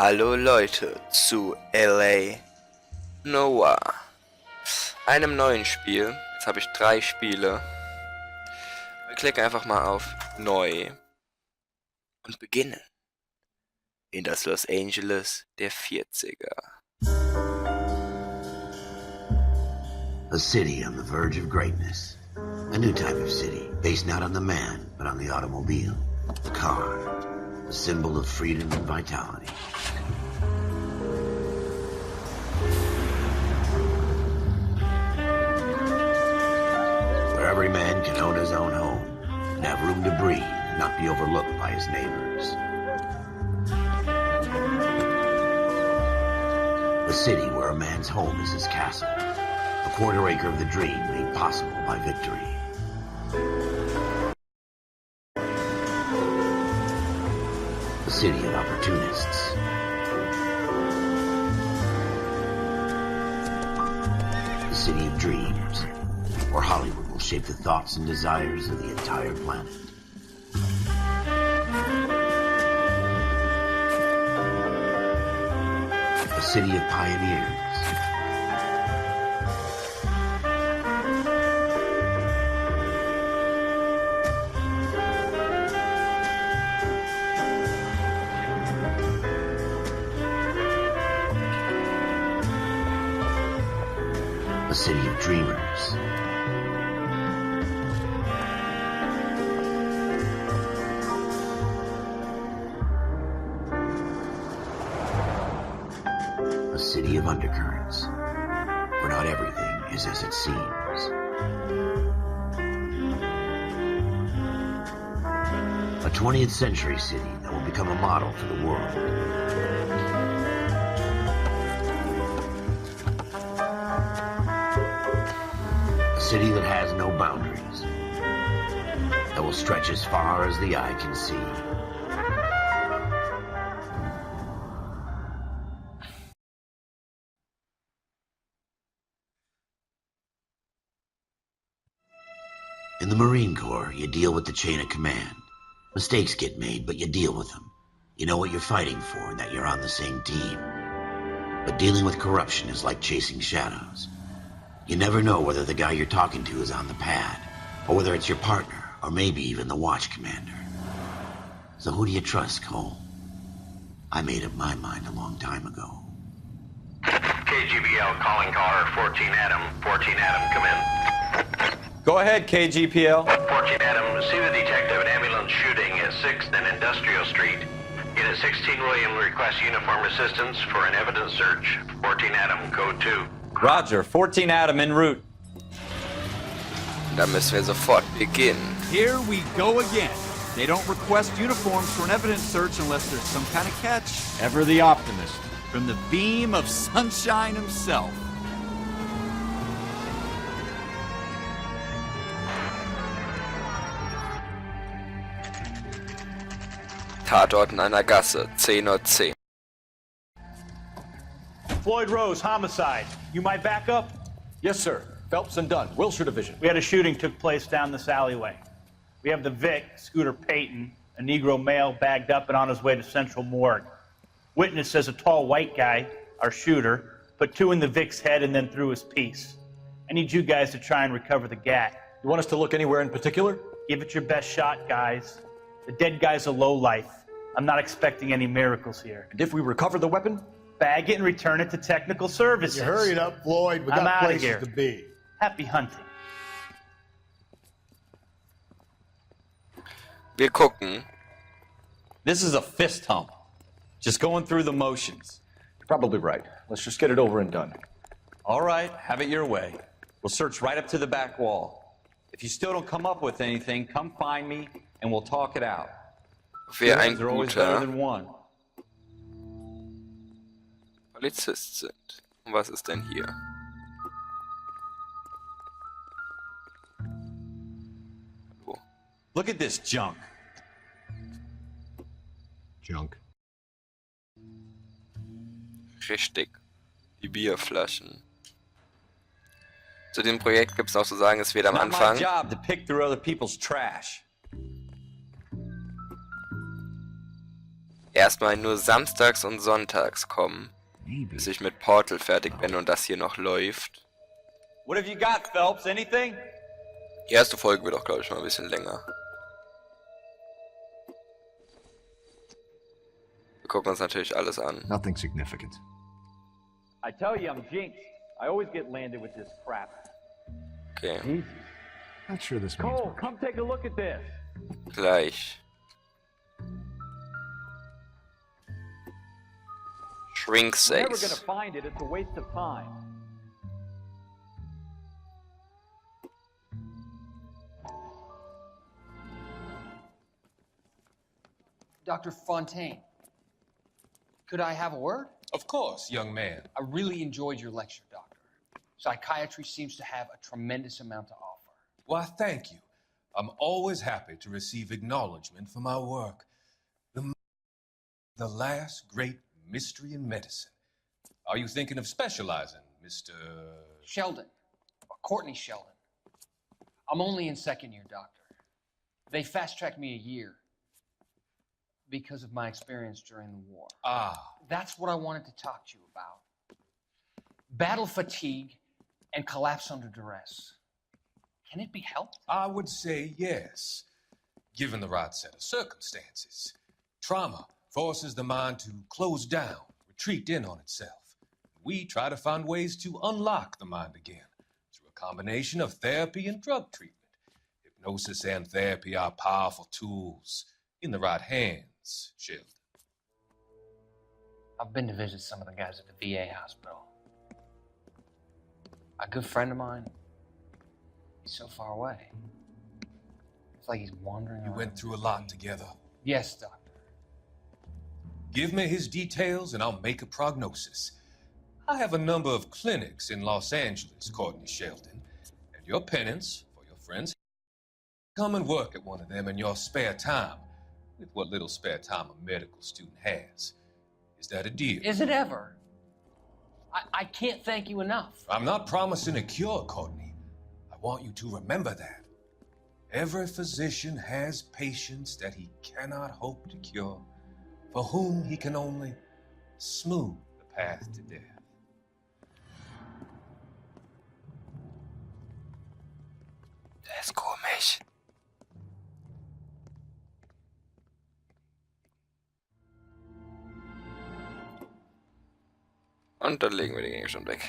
Hallo Leute zu LA Noire, einem neuen Spiel. Jetzt habe ich 3 Spiele. Wir klicken einfach mal auf Neu und beginnen in das Los Angeles der 40er. A city on the verge of greatness. A new type of city, based not on the man, but on the automobile. The car, a symbol of freedom and vitality. Where every man can own his own home, and have room to breathe and not be overlooked by his neighbors. A city where a man's home is his castle. A quarter acre of the dream made possible by victory. A city of opportunists. A city of dreams, where Hollywood will shape the thoughts and desires of the entire planet. A city of pioneers. A city of dreamers. A city of undercurrents, where not everything is as it seems. A 20th century city that will become a model for the world. A city that has no boundaries, that will stretch as far as the eye can see. In the Marine Corps, you deal with the chain of command. Mistakes get made, but you deal with them. You know what you're fighting for and that you're on the same team. But dealing with corruption is like chasing shadows. You never know whether the guy you're talking to is on the pad, or whether it's your partner, or maybe even the watch commander. So who do you trust, Cole? I made up my mind a long time ago. KGBL calling caller 14 Adam. 14 Adam, come in. Go ahead, KGPL. 14 Adam, see the detective, an ambulance shooting at 6th and Industrial Street. Unit 16 William requests uniform assistance for an evidence search. 14 Adam, code 2. Roger, 14 Adam en route. Da müssen wir sofort beginnen. Here we go again. They don't request uniforms for an evidence search unless there's some kind of catch. Ever the optimist. From the beam of sunshine himself. Tatort in einer Gasse, 10:10 Uhr. Floyd Rose, homicide. You my backup? Yes, sir. Phelps and Dunn, Wilshire Division. We had a shooting took place down this alleyway. We have the Vic, Scooter Payton, a Negro male bagged up and on his way to Central Morgue. Witness says a tall white guy, our shooter, put 2 in the Vic's head and then threw his piece. I need you guys to try and recover the gat. You want us to look anywhere in particular? Give it your best shot, guys. The dead guy's a lowlife. I'm not expecting any miracles here. And if we recover the weapon? Bag it and return it to technical services. You hurried up, Floyd. We I'm got outta places here. to be. Happy hunting. Wir gucken. This is a fist hump. Just going through the motions. You're probably right. Let's just get it over and done. All right, have it your way. We'll search right up to the back wall. If you still don't come up with anything, come find me and we'll talk it out. Wer ein They're always better guter than one. Polizist sind. Und was ist denn hier? Hallo. Look at this junk. Junk. Richtig. Die Bierflaschen. Zu dem Projekt gibt es noch zu sagen, es wird am Not my Anfang job to pick through other people's trash. erstmal nur samstags und sonntags kommen, bis ich mit Portal fertig bin und das hier noch läuft. What have you got, Phelps? Anything? Die erste Folge wird auch, glaube ich, mal ein bisschen länger. Wir gucken uns natürlich alles an. Nothing significant. I tell you, I'm jinxed. I always get landed with this crap. Okay, Not sure this means Cole, much. come take a look at this. gleich. Shrink We're never gonna Saves. find it. It's a waste of time. Dr. Fontaine, could I have a word? Of course, young man. I really enjoyed your lecture, Doctor. Psychiatry seems to have a tremendous amount to offer. Why, thank you. I'm always happy to receive acknowledgement for my work. The last great mystery in medicine. Are you thinking of specializing, Mr. Sheldon, or Courtney Sheldon. I'm only in second year, Doctor. They fast-tracked me a year because of my experience during the war. Ah, That's what I wanted to talk to you about. Battle fatigue and collapse under duress. Can it be helped? I would say yes, given the right set of circumstances. Trauma forces the mind to close down, retreat in on itself. We try to find ways to unlock the mind again through a combination of therapy and drug treatment. Hypnosis and therapy are powerful tools in the right hands, Sheldon. I've been to visit some of the guys at the VA hospital. A good friend of mine, he's so far away. It's like he's wandering We around. went through a lot together. Yes, Doctor. Give me his details and I'll make a prognosis. I have a number of clinics in Los Angeles, Courtney Sheldon, and your penance for your friends. Come and work at one of them in your spare time, with what little spare time a medical student has. Is that a deal? Is it ever? I can't thank you enough. I'm not promising a cure, Courtney. I want you to remember that. Every physician has patients that he cannot hope to cure, for whom he can only smooth the path to death. Das ist komisch. Und dann legen wir den Gegenstand weg.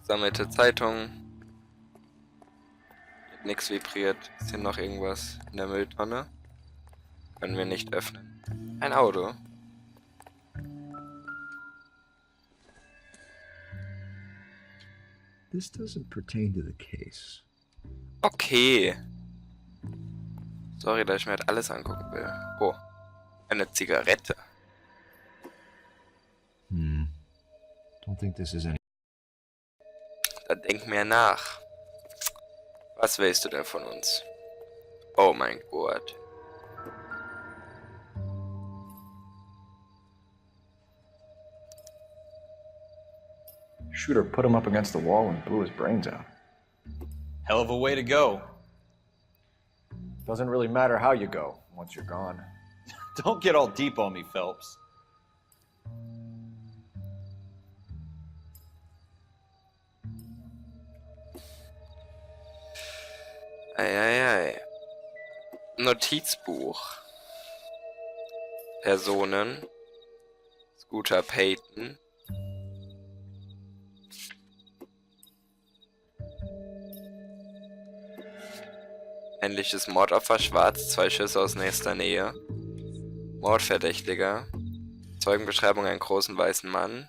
Sammelte Zeitung. Hier nichts vibriert. Ist hier noch irgendwas in der Mülltonne? Können wir nicht öffnen. Ein Auto. This doesn't pertain to the case. Okay. Sorry, dass ich mir das alles angucken will. Oh. Eine Zigarette. Don't think this is any. Dann denk mir nach. Was willst du denn von uns? Oh mein Gott. Shooter put him up against the wall and blew his brains out. Hell of a way to go. Doesn't really matter how you go once you're gone. Don't get all deep on me, Phelps. Eieiei. Notizbuch. Personen. Scooter Peyton. Männliches Mordopfer schwarz, 2 Schüsse aus nächster Nähe. Mordverdächtiger. Zeugenbeschreibung, einen großen weißen Mann.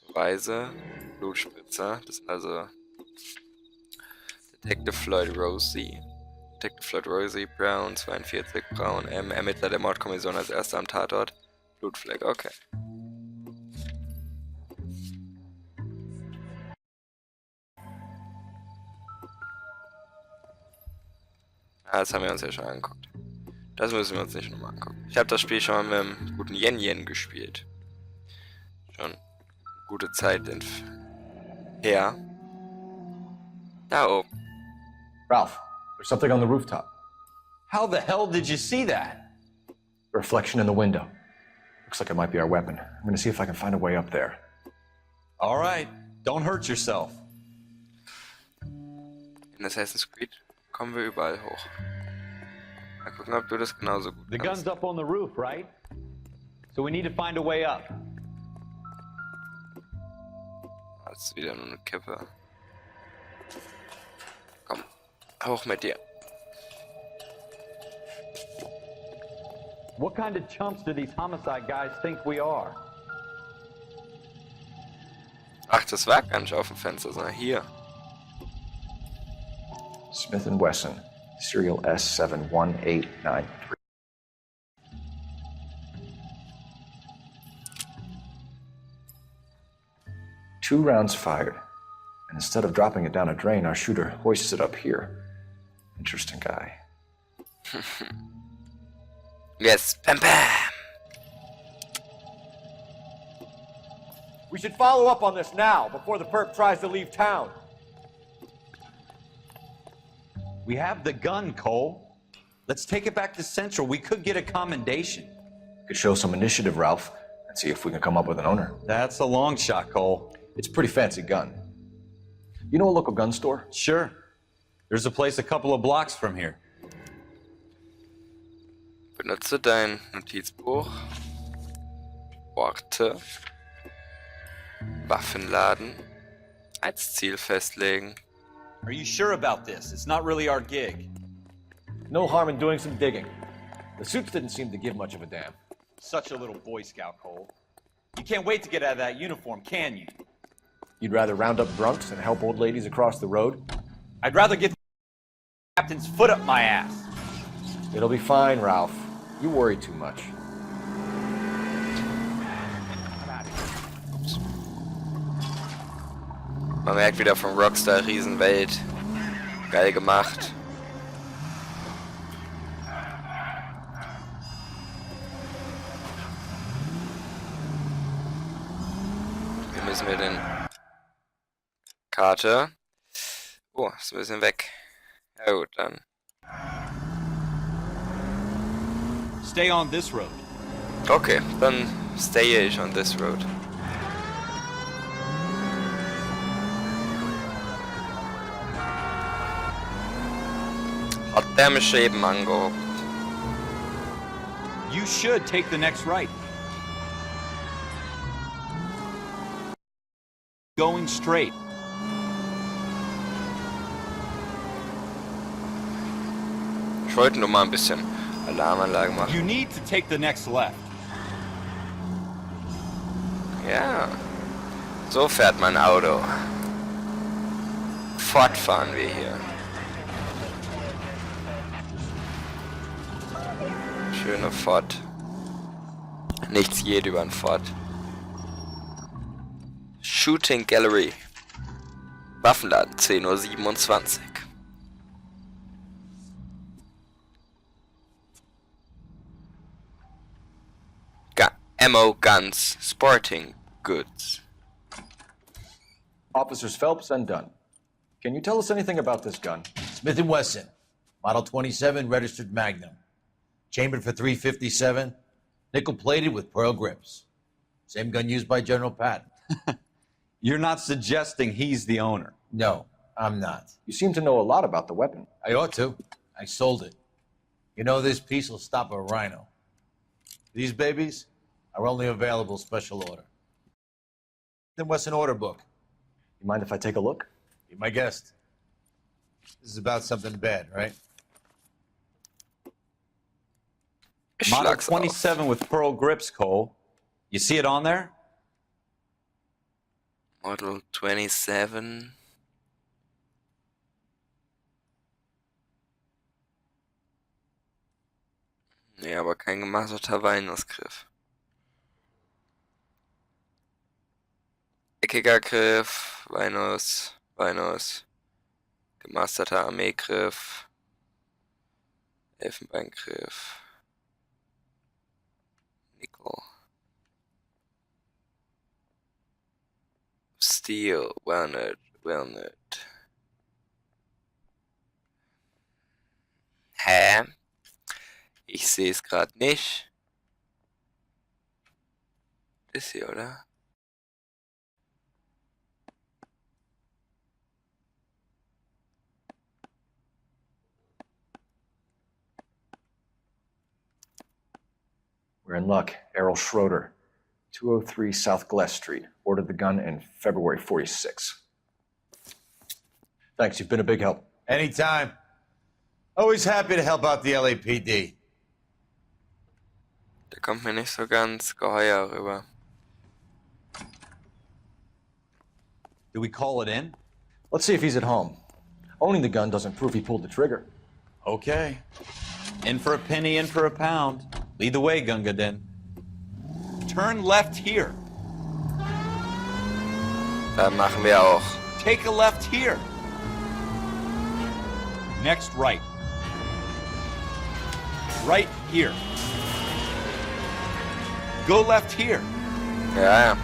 Beweise. Blutspritzer. Das sind also Detective Floyd Rosie. Detective Floyd Rosie, Brown, 42, Braun, M. Ermittler der Mordkommission als erster am Tatort. Blutfleck, okay. Ah, das haben wir uns ja schon angeguckt. Das müssen wir uns nicht nochmal angucken. Ich habe das Spiel schon mal mit dem guten Yen gespielt. Schon gute Zeit her. Da oben. Ralph, there's something on the rooftop. How the hell did you see that? Reflection in the window. Looks like it might be our weapon. I'm gonna see if I can find a way up there. All right, don't hurt yourself. In Assassin's Creed kommen wir überall hoch. Mal gucken, ob du das genauso gut The gun's kannst. up on the roof, right? So we need to find a way up. Das ist wieder nur eine Kippe. Komm, hoch mit dir. What kind of chumps do these homicide guys think we are? Ach, das war gar nicht auf dem Fenster, sondern hier. Smith & Wesson, serial S71893. Two rounds fired, and instead of dropping it down a drain, our shooter hoists it up here. Interesting guy. Yes, bam bam. We should follow up on this now, before the perp tries to leave town. We have the gun, Cole. Let's take it back to Central. We could get a commendation. Could show some initiative, Ralph, and see if we can come up with an owner. That's a long shot, Cole. It's a pretty fancy gun. You know a local gun store? Sure. There's a place a couple of blocks from here. Benutze dein Notizbuch. Orte. Waffenladen. Als Ziel festlegen. Are you sure about this? It's not really our gig. No harm in doing some digging. The suits didn't seem to give much of a damn. Such a little Boy Scout, Cole. You can't wait to get out of that uniform, can you? You'd rather round up drunks and help old ladies across the road? I'd rather get the captain's foot up my ass. It'll be fine, Ralph. You worry too much. Man merkt wieder von Rockstar, Riesenwelt. Geil gemacht. Hier müssen wir den Karte. Oh, ist ein bisschen weg. Ja gut, dann. Stay on this road. Okay, dann stehe ich on this road. Hat der mich eben angehoben. You should take the next right. Going straight. Ich wollte nur mal ein bisschen Alarmanlage machen. You need to take the next left. Ja, so fährt mein Auto. Fortfahren wir hier. Schöne Fort. Nichts geht über ein Fort. Shooting Gallery. Waffenladen 10:27 Uhr. Ammo, guns, sporting goods. Officers Phelps and Dunn. Can you tell us anything about this gun? Smith & Wesson, Model 27, registered Magnum. Chambered for .357, nickel-plated with pearl grips. Same gun used by General Patton. You're not suggesting he's the owner? No, I'm not. You seem to know a lot about the weapon. I ought to. I sold it. You know, this piece will stop a rhino. These babies are only available special order. Then what's an order book? You mind if I take a look? Be my guest. This is about something bad, right? Model Schlag's 27 with pearl grips, Cole. You see it on there? Model 27. Nee, aber kein gemaserter Weihnachtsgriff. Eckiger Griff, Weinuss, gemasterter Armeegriff, Elfenbeingriff, Nickel, Steel, Walnut. Hä? Ich sehe es gerade nicht. Ist sie, oder? We're in luck. Errol Schroeder, 203 South Glass Street. Ordered the gun in February 46. Thanks, you've been a big help. Anytime. Always happy to help out the LAPD. Der kommt mir nicht so ganz geheuer rüber. Do we call it in? Let's see if he's at home. Owning the gun doesn't prove he pulled the trigger. Okay. In for a penny, in for a pound. Lead the way, Gunga Din. Turn left here. Da machen wir auch. Take a left here. Next right. Right here. Go left here. Ja, ja.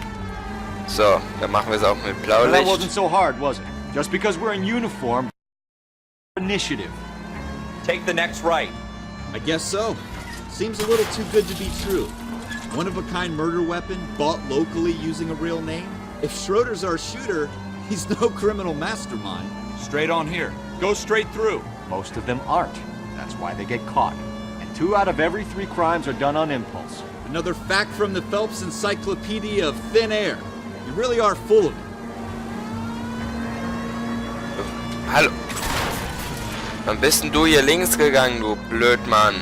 So, dann machen wir es auch mit Well, that Blaulicht. wasn't so hard, was it? Just because we're in uniform. Initiative. Take the next right. I guess so. Seems a little too good to be true. One-of-a-kind murder weapon bought locally using a real name? If Schroeder's our shooter, he's no criminal mastermind. Straight on here. Go straight through. Most of them aren't. That's why they get caught. And 2 out of every 3 crimes are done on impulse. Another fact from the Phelps Encyclopedia of Thin Air. You really are full of it. Hallo. Wann bist denn du hier links gegangen, du Blödmann?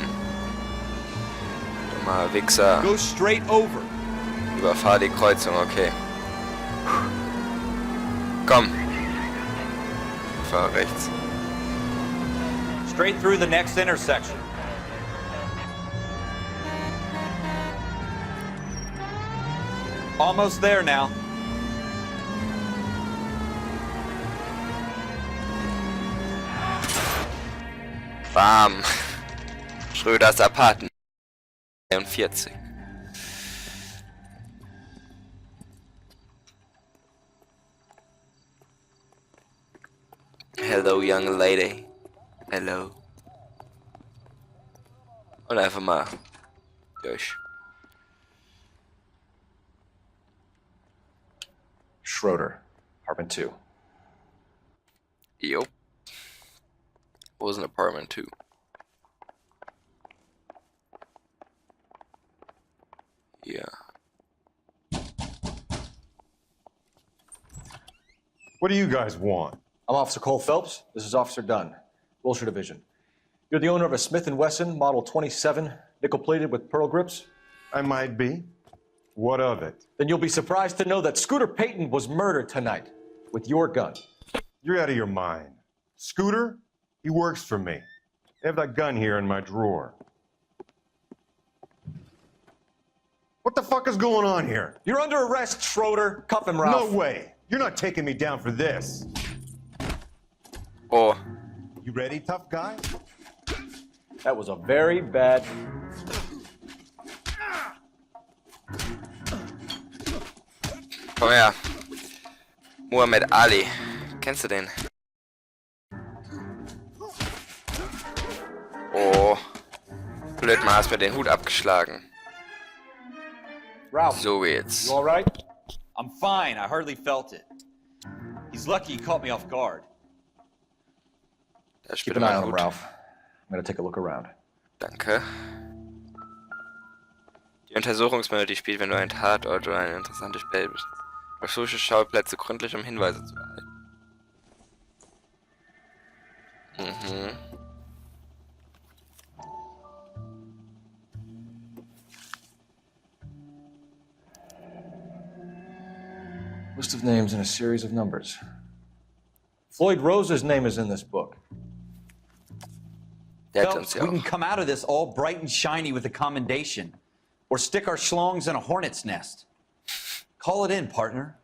Dummer Wichser. Go straight over. Überfahr die Kreuzung, okay. Komm. Fahr rechts. Straight through the next intersection. Almost there now. Bam. Schröders Apartment. 43. Hello, young lady. Hello. Und einfach mal durch. Schroeder, apartment 2. Yup. Was an apartment too. Yeah. What do you guys want? I'm Officer Cole Phelps. This is Officer Dunn, Wilshire Division. You're the owner of a Smith & Wesson Model 27, nickel-plated with pearl grips? I might be. What of it? Then you'll be surprised to know that Scooter Payton was murdered tonight with your gun. You're out of your mind. Scooter? He works for me. I have that gun here in my drawer. What the fuck is going on here? You're under arrest, Schroeder. Cuff him, Ralph. No way. You're not taking me down for this. Oh. You ready, tough guy? That was a very bad... Komm her. Muhammad Ali. Kennst du den? Oh. Blöd, mal hast mir den Hut abgeschlagen. Ralph, So jetzt. you all right? I'm fine. I hardly felt it. He's lucky he caught me off guard. Da Keep spielt an eye mein on him, Hut. Ralph. I'm gonna take a look around. Danke. Die Untersuchungsmethode spielt, wenn du einen Tatort oder eine interessante Stelle bist. Durchsuche Schauplätze gründlich, um Hinweise zu erhalten. Mhm. List of names and a series of numbers. Floyd Rose's name is in this book. Der hat uns Phelps, ja we can auch. come out of this all bright and shiny with a commendation. Or stick our schlongs in a hornet's nest. Call it in, partner.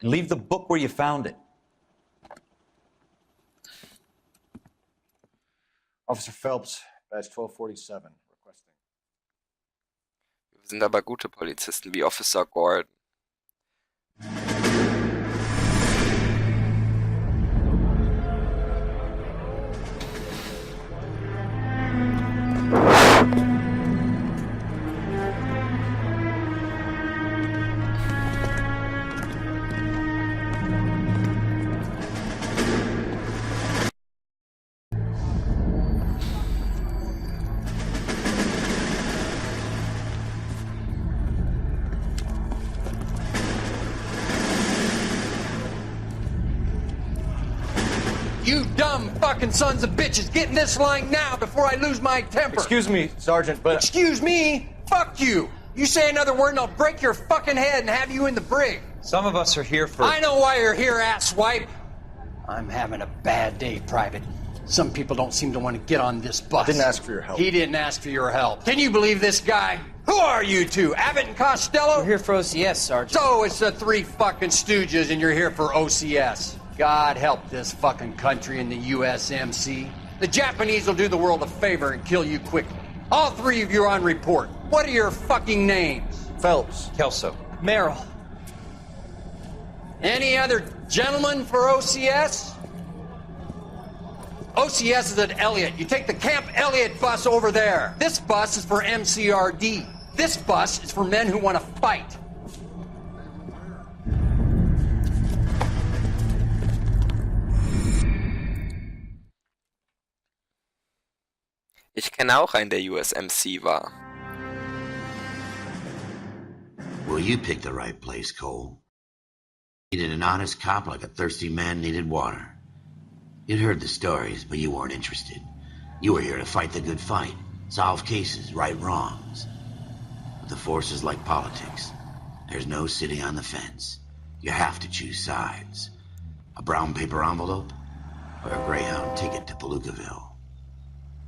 And leave the book where you found it. Officer Phelps, badge 1247, requesting. Wir sind aber gute Polizisten wie Officer Gordon. fucking sons of bitches. Get in this line now before I lose my temper. Excuse me, Sergeant, but... Excuse me? Fuck you. You say another word and I'll break your fucking head and have you in the brig. Some of us are here for... I know why you're here, asswipe. I'm having a bad day, Private. Some people don't seem to want to get on this bus. I didn't ask for your help. He didn't ask for your help. Can you believe this guy? Who are you two? Abbott and Costello? We're here for OCS, Sergeant. So it's the three fucking stooges and you're here for OCS. God help this fucking country and the USMC. The Japanese will do the world a favor and kill you quickly. All three of you are on report. What are your fucking names? Phelps. Kelso. Merrill. Any other gentlemen for OCS? OCS is at Elliott. You take the Camp Elliott bus over there. This bus is for MCRD. This bus is for men who want to fight. Ich kenne auch einen, der USMC war. Well, you picked the right place, Cole. Needed an honest cop like a thirsty man needed water. You'd heard the stories, but you weren't interested. You were here to fight the good fight, solve cases, right wrongs. But the force is like politics. There's no sitting on the fence. You have to choose sides. A brown paper envelope or a Greyhound ticket to Palookaville.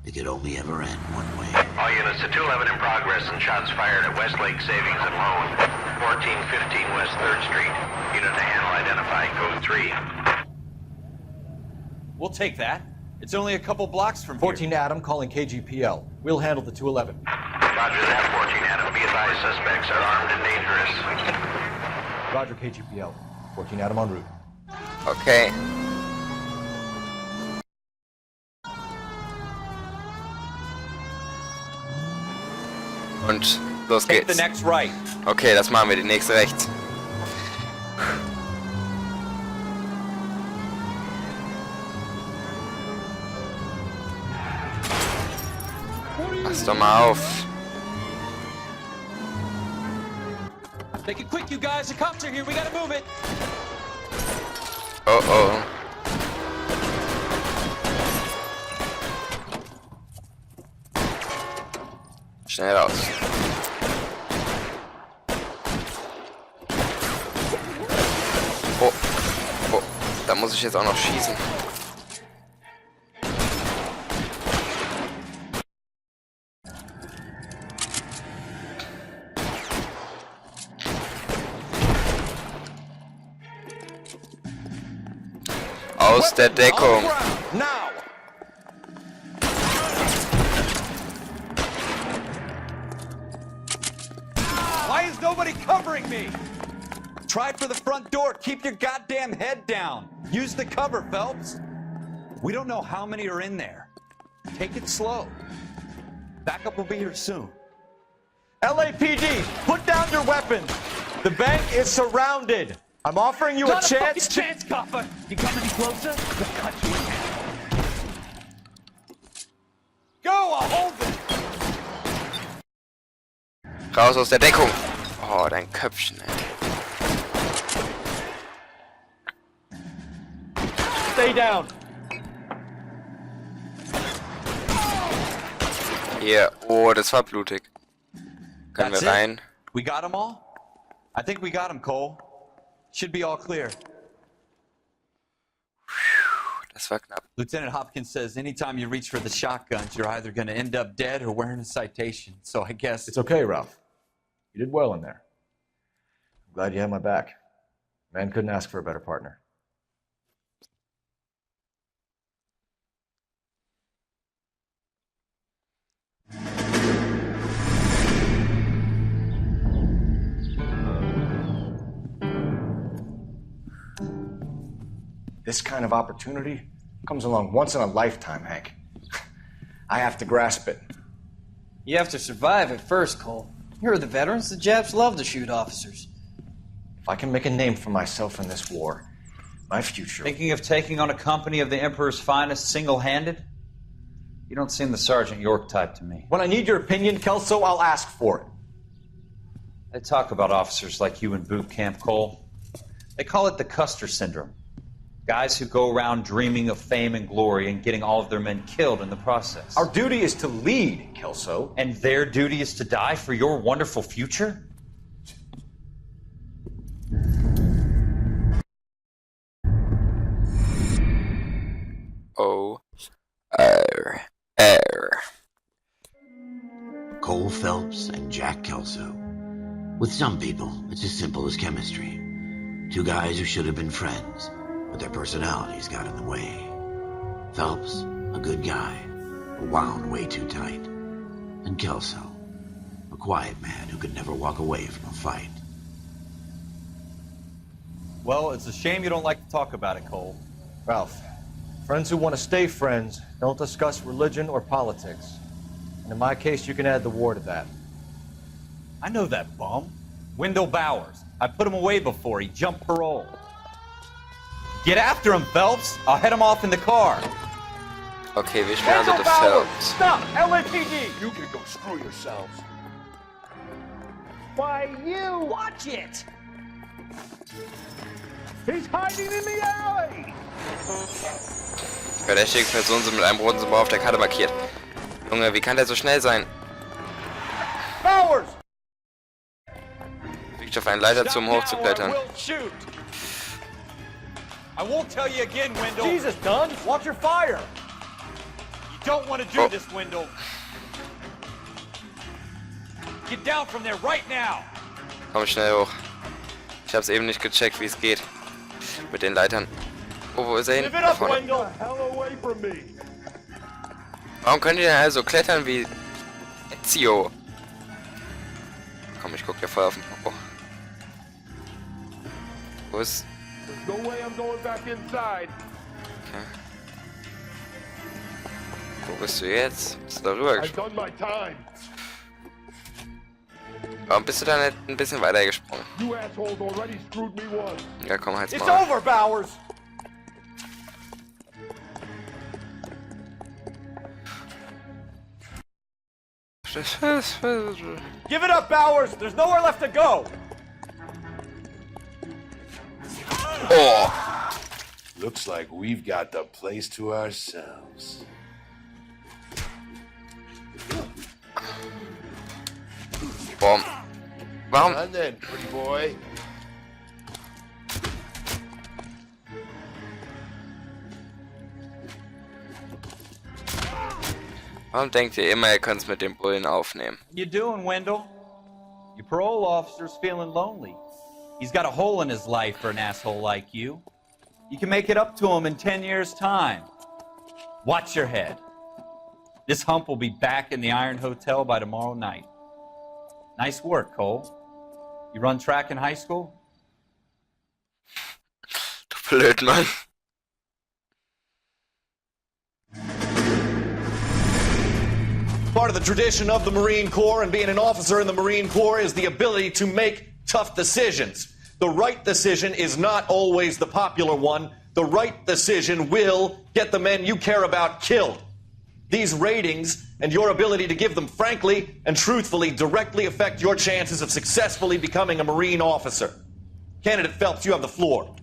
It could only ever end one way. All units to 211 in progress and shots fired at Westlake Savings and Loan, 1415 West 3rd Street. Unit to handle identify, code 3. We'll take that. It's only a couple blocks from 14 Adam calling KGPL. We'll handle the 211. Roger that, 14 Adam. Be advised, suspects are armed and dangerous. Roger, KGPL. 14 Adam en route. Okay. Und los Take the geht's. next right. Okay, das machen wir, die nächste rechts. Pass doch mal auf. Make it quick, you guys. The cops are here. We gotta move it. Oh oh. Schnell raus. Oh. Oh. Da muss ich jetzt auch noch schießen. Aus der Deckung. Now! Why is nobody covering me? Try for the front door. Keep your goddamn head down. Use the cover, Phelps. We don't know how many are in there. Take it slow. Backup will be here soon. LAPD, put down your weapons. The bank is surrounded. I'm offering you a chance. Not a fucking chance, copper. You come any closer, we'll cut you in half. Go, I'll hold it. Raus aus der Deckung. Oh, dein Köpfchen, ey. Stay down. Hier. Oh, das war blutig. Können That's wir rein? it? We got them all? I think we got them, Cole. Should be all clear. Das war knapp. Lieutenant Hopkins says anytime you reach for the shotguns, you're either going to end up dead or wearing a citation. So I guess... It's okay, Ralph. You did well in there. I'm glad you had my back. Man couldn't ask for a better partner. This kind of opportunity comes along once in a lifetime, Hank. I have to grasp it. You have to survive at first, Cole. Here are the veterans. The Japs love to shoot officers. If I can make a name for myself in this war, my future... Thinking of taking on a company of the Emperor's finest single-handed? You don't seem the Sergeant York type to me. When I need your opinion, Kelso, I'll ask for it. They talk about officers like you in boot camp, Cole. They call it the Custer syndrome. Guys who go around dreaming of fame and glory and getting all of their men killed in the process. Our duty is to lead, Kelso. And their duty is to die for your wonderful future? Cole Phelps and Jack Kelso. With some people, it's as simple as chemistry. Two guys who should have been friends, but their personalities got in the way. Phelps, a good guy, but wound way too tight. And Kelso, a quiet man who could never walk away from a fight. Well, it's a shame you don't like to talk about it, Cole. Ralph, friends who want to stay friends don't discuss religion or politics. And in my case, you can add the war to that. I know that bum. Wendell Bowers. I put him away before. He jumped parole. Get after him, Phelps. I'll head him off in the car. Okay, wir spielen also The Phelps. Stop! LAPD! You can go screw yourselves. Why, you! Watch it! He's hiding in the alley! Verdächtige Personen sind mit einem roten Symbol auf der Karte markiert. Junge, wie kann der so schnell sein? Bowers! Fliegt auf einen Leiter zu, um hochzuklettern. I won't tell you again, Wendell. Jesus, Dunn, watch your fire. You don't want to do this, Wendell. Get down from there right now. Komm schnell hoch. Ich hab's eben nicht gecheckt, wie es geht. Mit den Leitern. Oh, wo ist er hin? Da vorne. Warum können die denn also klettern wie Ezio? Komm, ich guck dir voll auf den Popo. Wo ist... Okay. Wo bist du jetzt? Bist du darüber gesprungen? Warum bist du da nicht ein bisschen weiter gesprungen? Ja, komm, halt's It's mal. over, Bowers. Give it up, Bowers. There's nowhere left to go. Oh! Looks like we've got the place to ourselves. Boom. Warum? And then, pretty boy. Warum denkt ihr immer, ihr könnt es mit dem Bullen aufnehmen? You doing, Wendell? Your parole officer's feeling lonely. He's got a hole in his life for an asshole like you. You can make it up to him in 10 years' time. Watch your head. This hump will be back in the Iron Hotel by tomorrow night. Nice work, Cole. You run track in high school? Du blöd, Mann. Part of the tradition of the Marine Corps and being an officer in the Marine Corps is the ability to make tough decisions. The right decision is not always the popular one. The right decision will get the men you care about killed. These ratings and your ability to give them frankly and truthfully directly affect your chances of successfully becoming a Marine officer. Candidate Phelps, you have the floor.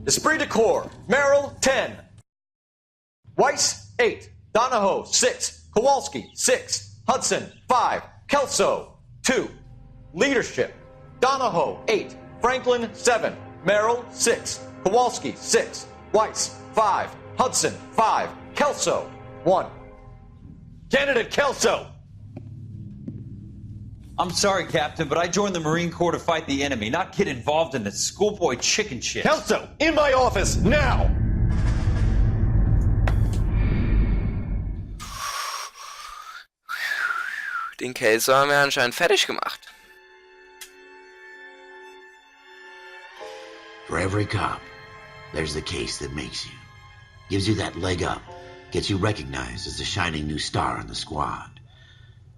Esprit de Corps, Merrill, 10. Weiss, 8. Donahoe, 6. Kowalski, 6. Hudson, 5. Kelso, 2. Leadership, Donahoe, 8. Franklin, 7. Merrill, 6. Kowalski, 6. Weiss, 5. Hudson, 5. Kelso, 1. Candidate Kelso! I'm sorry, Captain, but I joined the Marine Corps to fight the enemy, not get involved in the schoolboy chicken shit. Kelso, in my office, now! Den Kelso haben wir anscheinend fertig gemacht. For every cop, there's the case that makes you. Gives you that leg up, gets you recognized as the shining new star in the squad.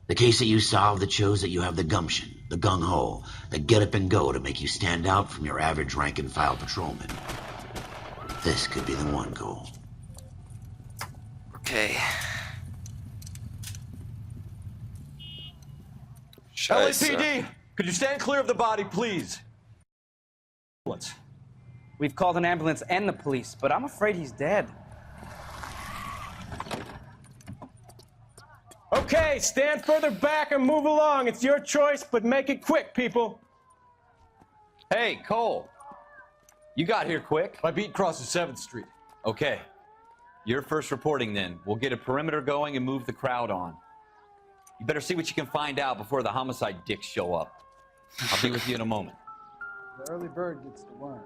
The case that you solve that shows that you have the gumption, the gung-ho, the get up and go to make you stand out from your average rank-and-file patrolman. This could be the one, Cole. Okay. Scheiße. LAPD, could you stand clear of the body, please? We've called an ambulance and the police, but I'm afraid he's dead. Okay, stand further back and move along. It's your choice, but make it quick, people. Hey, Cole. You got here quick. My beat crosses 7th Street. Okay. You're first reporting then. We'll get a perimeter going and move the crowd on. You better see what you can find out before the homicide dicks show up. I'll be with you in a moment. The early bird gets the worm.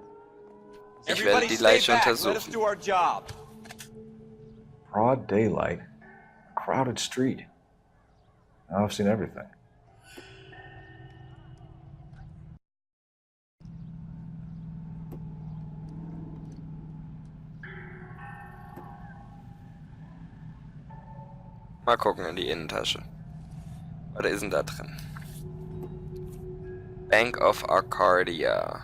Ich werde die Leiche Let us untersuchen. do our job. Broad daylight, a crowded street. Now I've seen everything. Mal gucken in die Innentasche. Was ist denn da drin? Bank of Arcadia.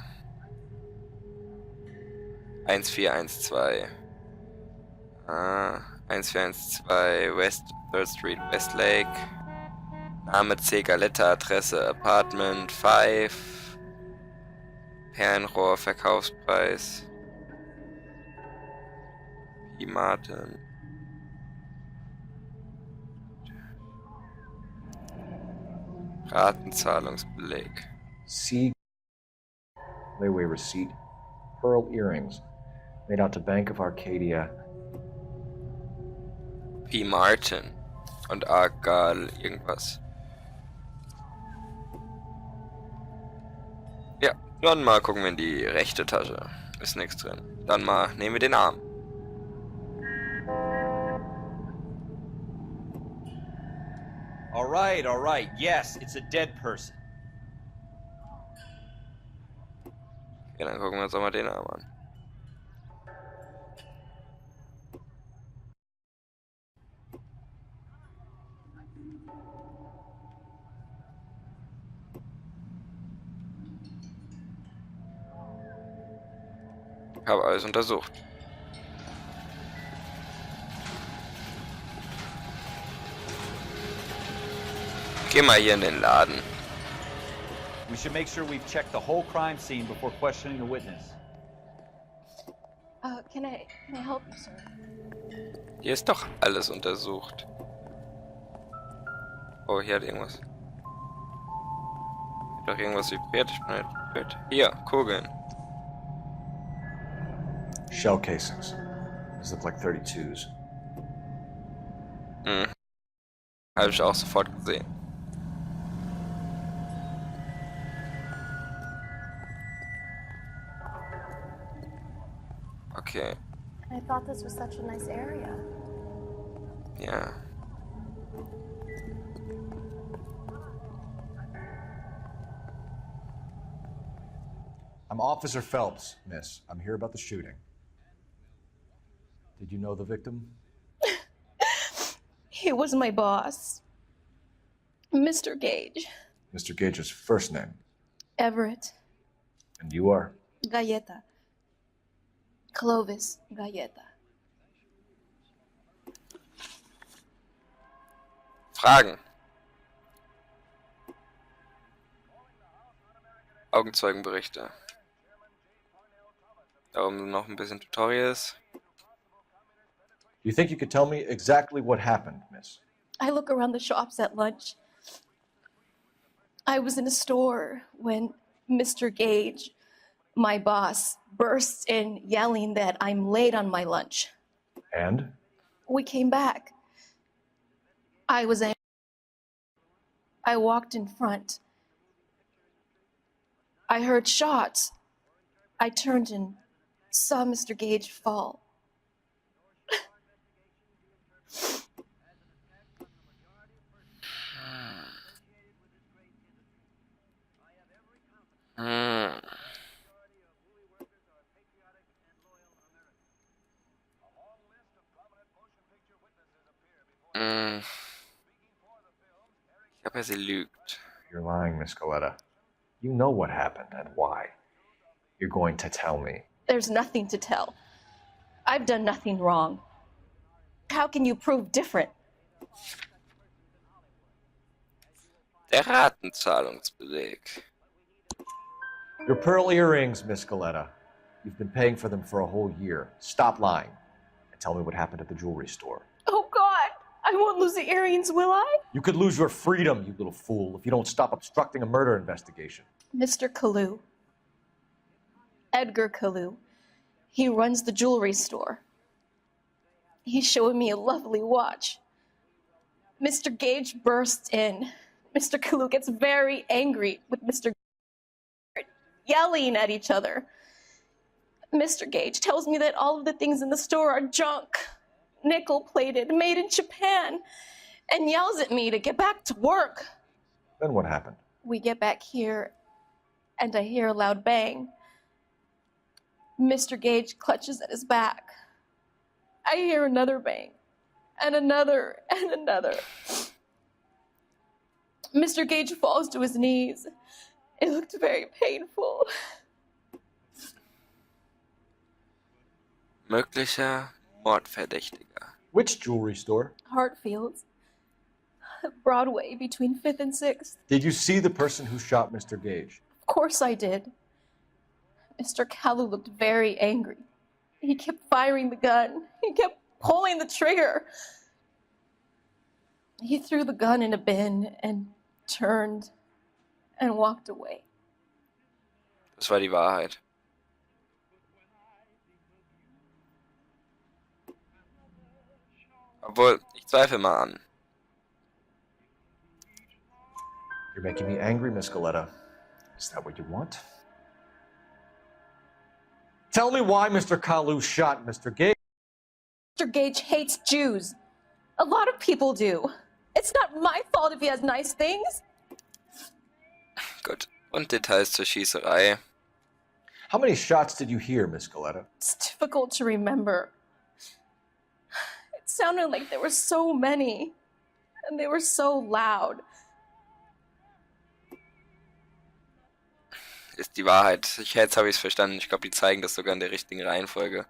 1412. 1412 West 3rd Street, Westlake. Name C. Galetta, Adresse Apartment 5. Perlenrohr, Verkaufspreis. P. Martin. Ratenzahlungsbeleg. C. Layaway receipt. Pearl earrings. Made out to Bank of Arcadia. P. Martin. Und Agal irgendwas. Ja, dann mal gucken wir in die rechte Tasche. Ist nichts drin. Dann mal nehmen wir den Arm. All right. Yes, it's a dead person. Ja, dann gucken wir uns auch mal den Arm an. Ich habe alles untersucht. Geh mal hier in den Laden. We should make sure we've checked the whole crime scene before questioning the witness. Can I help you, sir? Hier ist doch alles untersucht. Oh, hier hat irgendwas. Hier hat doch irgendwas vibriert. Ich bin nicht vibriert. Hier, Kugeln. Shell casings. These look like 32s. Habe ich auch sofort gesehen. Okay. I thought this was such a nice area. Ja. I'm Officer Phelps, miss. I'm here about the shooting. Did you know the victim? He was my boss, Mr. Gage. Mr. Gage's first name. Everett. And you are? Galleta. Clovis Galleta. Fragen. Augenzeugenberichte. Darum noch ein bisschen Tutorials. You think you could tell me exactly what happened, miss? I look around the shops at lunch. I was in a store when Mr. Gage, my boss, bursts in yelling that I'm late on my lunch. And? We came back. I was angry. I walked in front. I heard shots. I turned and saw Mr. Gage fall. Ich habe sie lügt. You're lying, Miss Coletta. You know what happened and why. You're going to tell me. There's nothing to tell. I've done nothing wrong. How can you prove different? Der Ratenzahlungsbeleg. Your pearl earrings, Miss Coletta. You've been paying for them for a whole year. Stop lying and tell me what happened at the jewelry store. Oh, God. I won't lose the earrings, will I? You could lose your freedom, you little fool, if you don't stop obstructing a murder investigation. Mr. Kalu. Edgar Kalu. He runs the jewelry store. He's showing me a lovely watch. Mr. Gage bursts in. Mr. Kalu gets very angry with Mr. yelling at each other. Mr. Gage tells me that all of the things in the store are junk, nickel-plated, made in Japan, and yells at me to get back to work. Then what happened? We get back here, and I hear a loud bang. Mr. Gage clutches at his back. I hear another bang, and another, and another. Mr. Gage falls to his knees. It looked very painful. Möglicher Mordverdächtiger. Which jewelry store? Hartfield's. Broadway, between 5th and 6th. Did you see the person who shot Mr. Gage? Of course I did. Mr. Kalu looked very angry. He kept firing the gun. He kept pulling the trigger. He threw the gun in a bin and turned and walked away. Das war die Wahrheit. Obwohl, ich zweifle mal an. You're making me angry, Miss Galetta. Is that what you want? Tell me why Mr. Kalu shot Mr. Gage. Mr. Gage hates Jews. A lot of people do. It's not my fault if he has nice things. Gut. Und Details zur Schießerei. How many shots did you hear, Miss Galetta? It's difficult to remember. It sounded like there were so many, and they were so loud. Ist die Wahrheit. Jetzt habe ich es verstanden. Ich glaube, die zeigen das sogar in der richtigen Reihenfolge.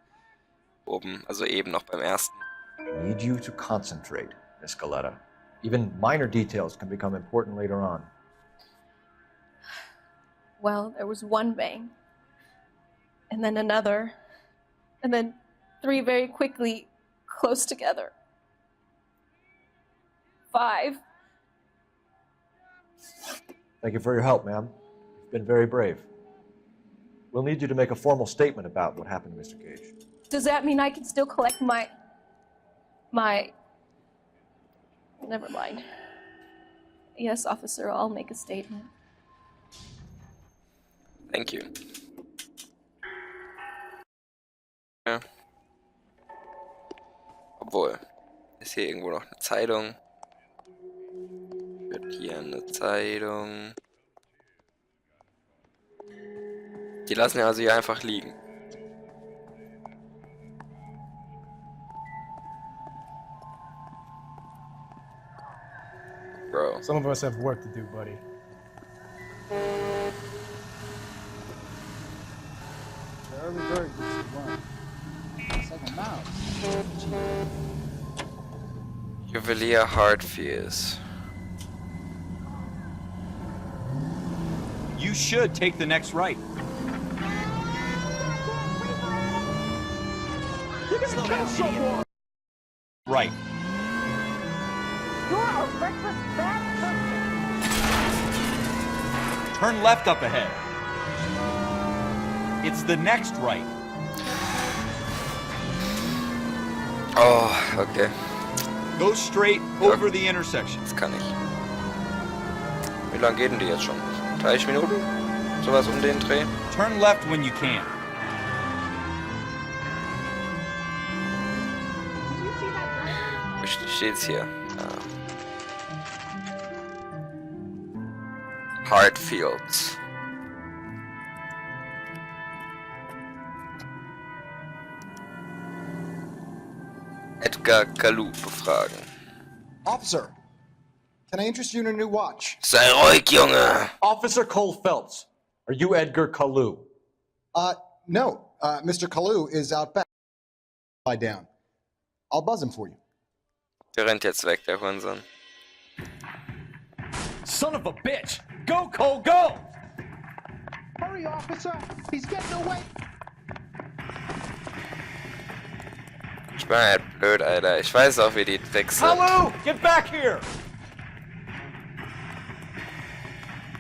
Oben, also eben noch beim ersten. I need you to concentrate, Miss Galetta. Even minor details can become important later on. Well, there was one bang, and then another, and then 3 very quickly, close together. 5. Thank you for your help, ma'am. You've been very brave. We'll need you to make a formal statement about what happened to Mr. Gage. Does that mean I can still collect my... Never mind. Yes, officer, I'll make a statement. Thank you. Ja. Obwohl, ist hier irgendwo noch eine Zeitung? Wird hier eine Zeitung? Die lassen ja also hier einfach liegen. Bro. Some of us have work to do, buddy. The early bird gets the worm. It's like a mouse. Juwelier Hartfields. You should take the next right. You're gonna kill someone! Right. You're a reckless bastard! Turn left up ahead. It's the next right. Oh, okay. Go straight over the intersection. Das kann ich. Wie lange geht denn die jetzt schon? 30 Minuten? Sowas um den Dreh? Turn left when you can. Wo steht's hier? Hartfields. Edgar Kalu befragen. Officer, can I interest you in a new watch? Sei ruhig, Junge! Officer Cole Phelps, are you Edgar Kalu? No. Mr. Kalu is out back. Lie down. I'll buzz him for you. Der rennt jetzt weg, der Hurensohn. Son of a bitch! Go, Cole, go! Hurry, officer! He's getting away! Ich bin halt blöd, Alter. Ich weiß auch, wie die Tricks sind. Hello! Get back here!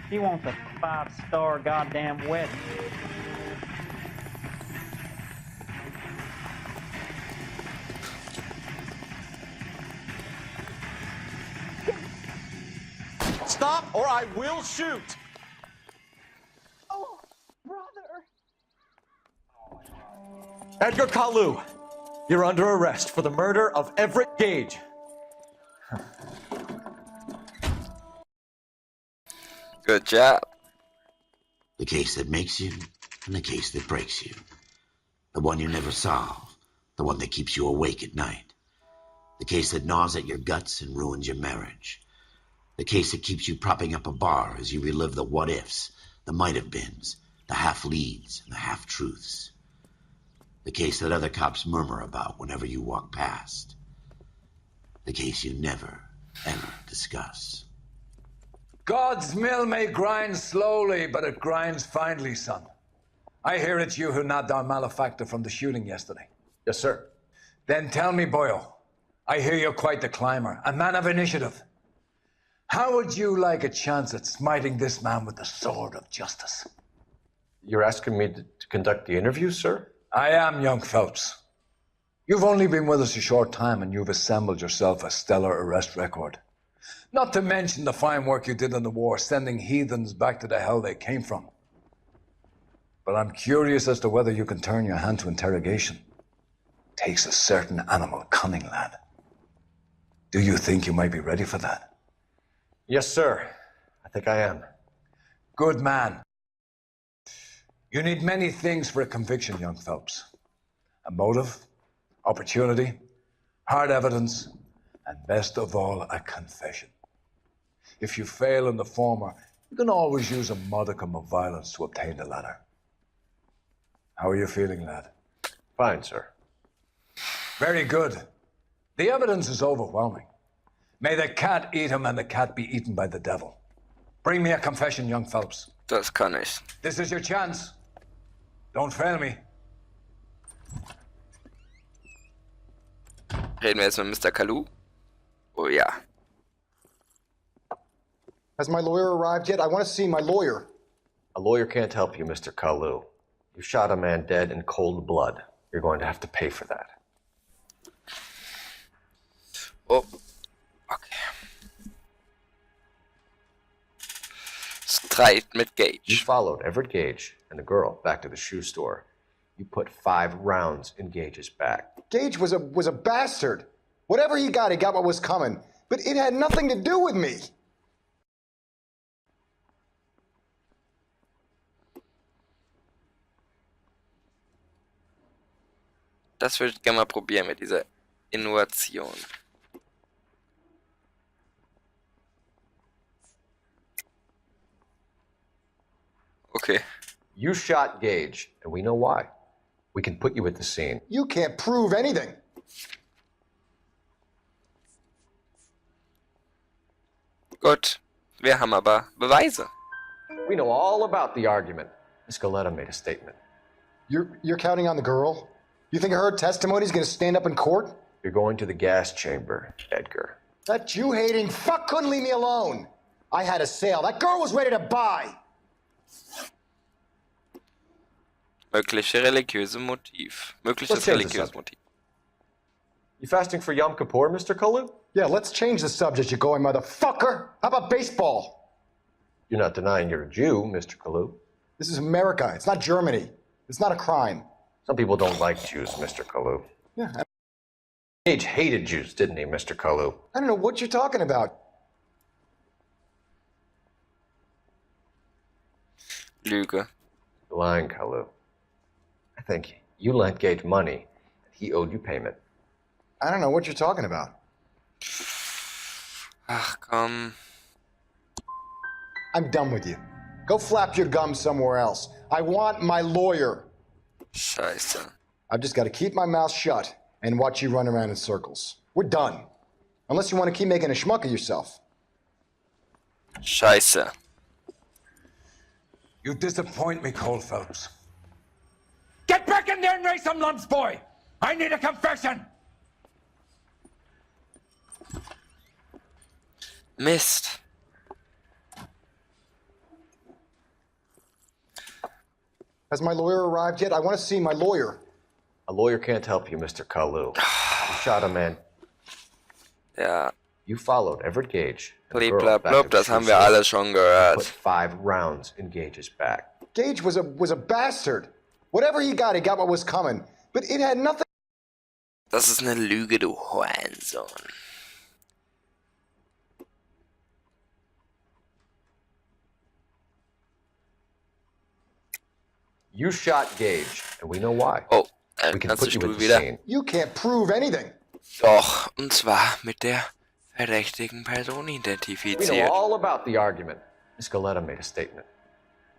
He wants a 5-star goddamn wedding. Stop or I will shoot! Oh, brother. Edgar Kalu, you're under arrest for the murder of Everett Gage. Good job. The case that makes you and the case that breaks you. The one you never solve. The one that keeps you awake at night. The case that gnaws at your guts and ruins your marriage. The case that keeps you propping up a bar as you relive the what-ifs, the might-have-beens, the half-leads, and the half-truths. The case that other cops murmur about whenever you walk past. The case you never, ever discuss. God's mill may grind slowly, but it grinds finely, son. I hear it's you who nabbed our malefactor from the shooting yesterday. Yes, sir. Then tell me, Boyle, I hear you're quite the climber, a man of initiative. How would you like a chance at smiting this man with the sword of justice? You're asking me to conduct the interview, sir? I am, young Phelps. You've only been with us a short time and you've assembled yourself a stellar arrest record. Not to mention the fine work you did in the war, sending heathens back to the hell they came from. But I'm curious as to whether you can turn your hand to interrogation. Takes a certain animal cunning, lad. Do you think you might be ready for that? Yes, sir. I think I am. Good man. You need many things for a conviction, young Phelps. A motive, opportunity, hard evidence, and best of all, a confession. If you fail in the former, you can always use a modicum of violence to obtain the latter. How are you feeling, lad? Fine, sir. Very good. The evidence is overwhelming. May the cat eat him and the cat be eaten by the devil. Bring me a confession, young Phelps. Das kann ich. This is your chance. Don't fail me. Reden wir jetzt mit Mr. Kalu? Oh ja. Has my lawyer arrived yet? I want to see my lawyer. A lawyer can't help you, Mr. Kalu. You shot a man dead in cold blood. You're going to have to pay for that. Oh. Okay. Streit mit Gage. You followed Everett Gage and the girl back to the shoe store. You put 5 rounds in Gage's back. Gage was a bastard. Whatever he got what was coming. But it had nothing to do with me. Das würde ich gerne mal probieren mit dieser Innovation. Okay. You shot Gage, and we know why. We can put you at the scene. You can't prove anything. Gut. Wir haben aber Beweise. We know all about the argument. Miss Galetta made a statement. You're counting on the girl? You think her testimony's gonna stand up in court? You're going to the gas chamber, Edgar. That Jew-hating fuck couldn't leave me alone. I had a sale. That girl was ready to buy. Mögliches religiöses Motiv. You fasting for Yom Kippur, Mr. Kalu? Yeah, let's change the subject, you going motherfucker. How about baseball? You're not denying you're a Jew, Mr. Kalu. This is America. It's not Germany. It's not a crime. Some people don't like Jews, Mr. Kalu. Yeah. Gage hated Jews, didn't he, Mr. Kalu? I don't know what you're talking about. Lüge. You're lying, Kalu. I think you lent Gage money, and he owed you payment. I don't know what you're talking about. Ach, komm. I'm done with you. Go flap your gums somewhere else. I want my lawyer. Scheiße. I've just got to keep my mouth shut and watch you run around in circles. We're done. Unless you want to keep making a schmuck of yourself. Scheiße. You disappoint me, Cole Phelps. Get back in there and raise some lumps, boy! I need a confession! Mist. Has my lawyer arrived yet? I want to see my lawyer. A lawyer can't help you, Mr. Kalu. You shot a man. Ja. You followed Everett Gage. Blablabla, das haben wir alle schon gehört. Put 5 rounds in Gage's back. Gage was a bastard. Whatever he got what was coming. But it had nothing. Das ist eine Lüge, du Hurensohn. You shot Gage, and we know why. Oh, we can ganze put you Stuhl at the wieder. scene. You can't prove anything. Doch, und zwar mit der verdächtigen Person We know identifiziert. all about the argument. Miss Galetta made a statement.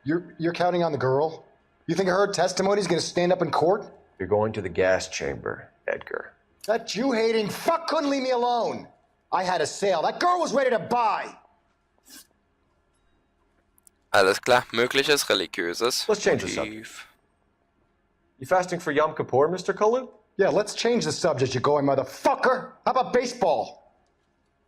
You're counting on the girl? You think her testimony is going to stand up in court? You're going to the gas chamber, Edgar. That Jew-hating fuck couldn't leave me alone. I had a sale. That girl was ready to buy. Alles klar, mögliches religiöses Let's change the Motiv. subject. You fasting for Yom Kippur, Mr. Kalu? Yeah, let's change the subject, you going motherfucker. How about baseball?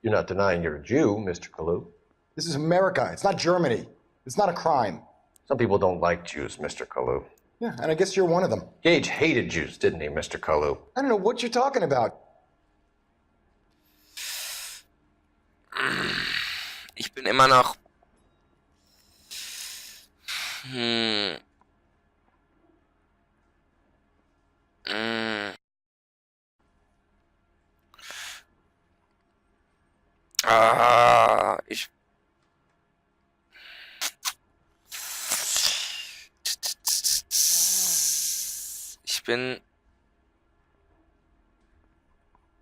You're not denying you're a Jew, Mr. Kalu. This is America. It's not Germany. It's not a crime. Some people don't like Jews, Mr. Kalu. Yeah, and I guess you're one of them. Gage hated Jews, didn't he, Mr. Kalu? I don't know what you're talking about. Ich bin immer noch... Ich... Ich bin...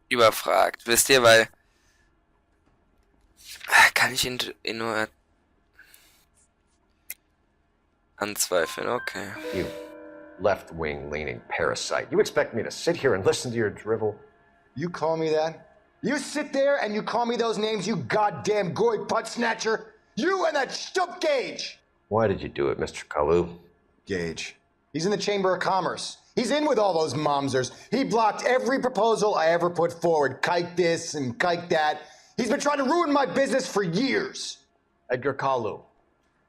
überfragt, wisst ihr, weil... Kann ich ihn nur... anzweifeln, okay. You left-wing leaning parasite. You expect me to sit here and listen to your drivel? You call me that? You sit there and you call me those names, you goddamn goy putt snatcher? You and that stup Gage! Why did you do it, Mr. Kalu? Gage. He's in the Chamber of Commerce. He's in with all those momsers. He blocked every proposal I ever put forward. Kike this and kike that. He's been trying to ruin my business for years. Edgar Kalu,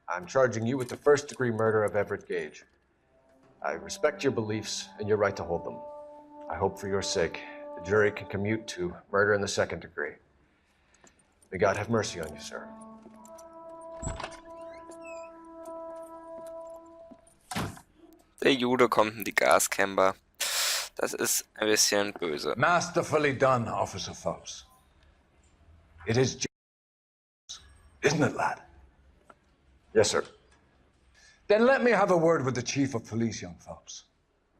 I'm charging you with the first-degree murder of Everett Gage. I respect your beliefs and your right to hold them. I hope for your sake the jury can commute to murder in the second degree. May God have mercy on you, sir. Der Jude kommt in die Gascamper. Das ist ein bisschen böse. Masterfully done, Officer Phelps. It is isn't it, lad? Yes, sir. Then let me have a word with the Chief of Police, young Phelps.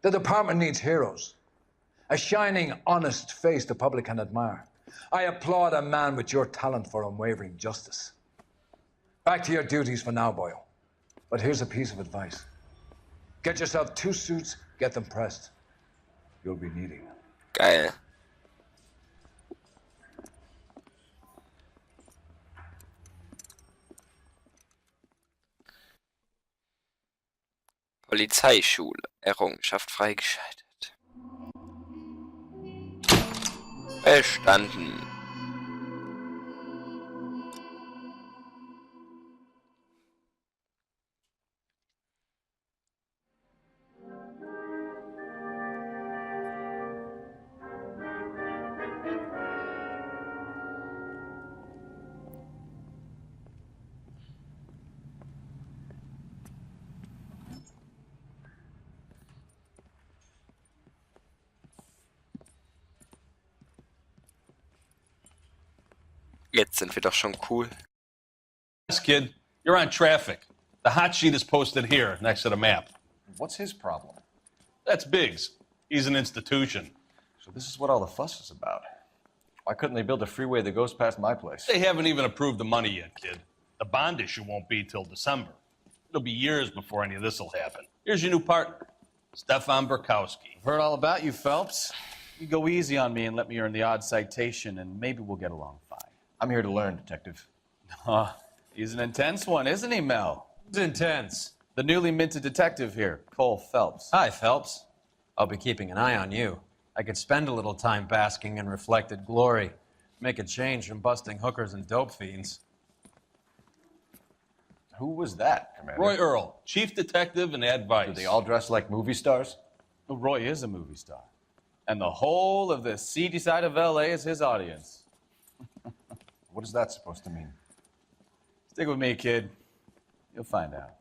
The department needs heroes. A shining, honest face the public can admire. I applaud a man with your talent for unwavering justice. Back to your duties for now, Boyle. But here's a piece of advice. Get yourself 2 suits, get them pressed. You'll be needing them. Geil. Polizeischule. Errungenschaft freigeschaltet. Bestanden. Jetzt sind wir doch schon cool. Yes, kid, you're on traffic. The hot sheet is posted here, next to the map. What's his problem? That's Biggs. He's an institution. So this is what all the fuss is about. Why couldn't they build a freeway that goes past my place? They haven't even approved the money yet, kid. The bond issue won't be till December. It'll be years before any of this will happen. Here's your new partner, Stefan Burkowski. I've heard all about you, Phelps. You go easy on me and let me earn the odd citation, and maybe we'll get along fine. I'm here to learn, Detective. He's an intense one, isn't he, Mel? Who's intense? The newly minted detective here, Cole Phelps. Hi, Phelps. I'll be keeping an eye on you. I could spend a little time basking in reflected glory. Make a change from busting hookers and dope fiends. Who was that, Commander? Roy Earl, chief detective and advice. Do they all dress like movie stars? Well, Roy is a movie star. And the whole of the seedy side of LA is his audience. What is that supposed to mean? Stick with me, kid. You'll find out.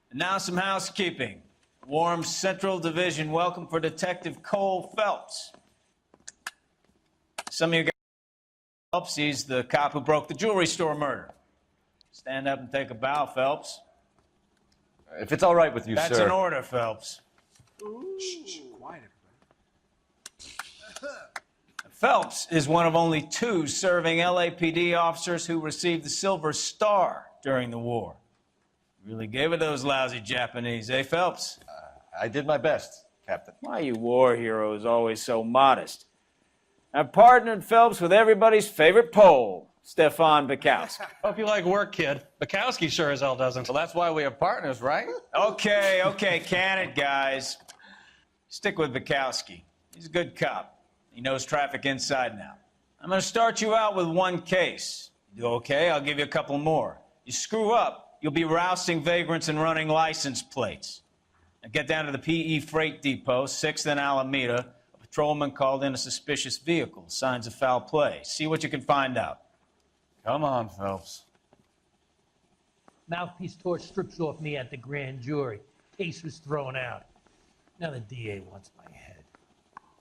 And now some housekeeping. Warm Central Division welcome for Detective Cole Phelps. Some of you guys know Phelps, he's the cop who broke the jewelry store murder. Stand up and take a bow, Phelps. If it's all right with you, That's sir. an order, Phelps. Shh, quiet, everybody. Phelps is one of only 2 serving LAPD officers who received the Silver Star during the war. Really gave it those lousy Japanese, eh, Phelps? I did my best, Captain. Why you war heroes always so modest? I've partnered Phelps with everybody's favorite Pole, Stefan Bukowski. Hope you like work, kid. Bukowski sure as hell doesn't. Well, that's why we have partners, right? Okay, can it, guys. Stick with Bukowski. He's a good cop. He knows traffic inside and out. I'm going to start you out with 1 case. You do okay, I'll give you a couple more. You screw up, you'll be rousting vagrants and running license plates. Now get down to the PE Freight Depot, 6th and Alameda. A patrolman called in a suspicious vehicle. Signs of foul play. See what you can find out. Come on, Phelps. Mouthpiece torch strips off me at the grand jury. Case was thrown out. Now the DA wants my head.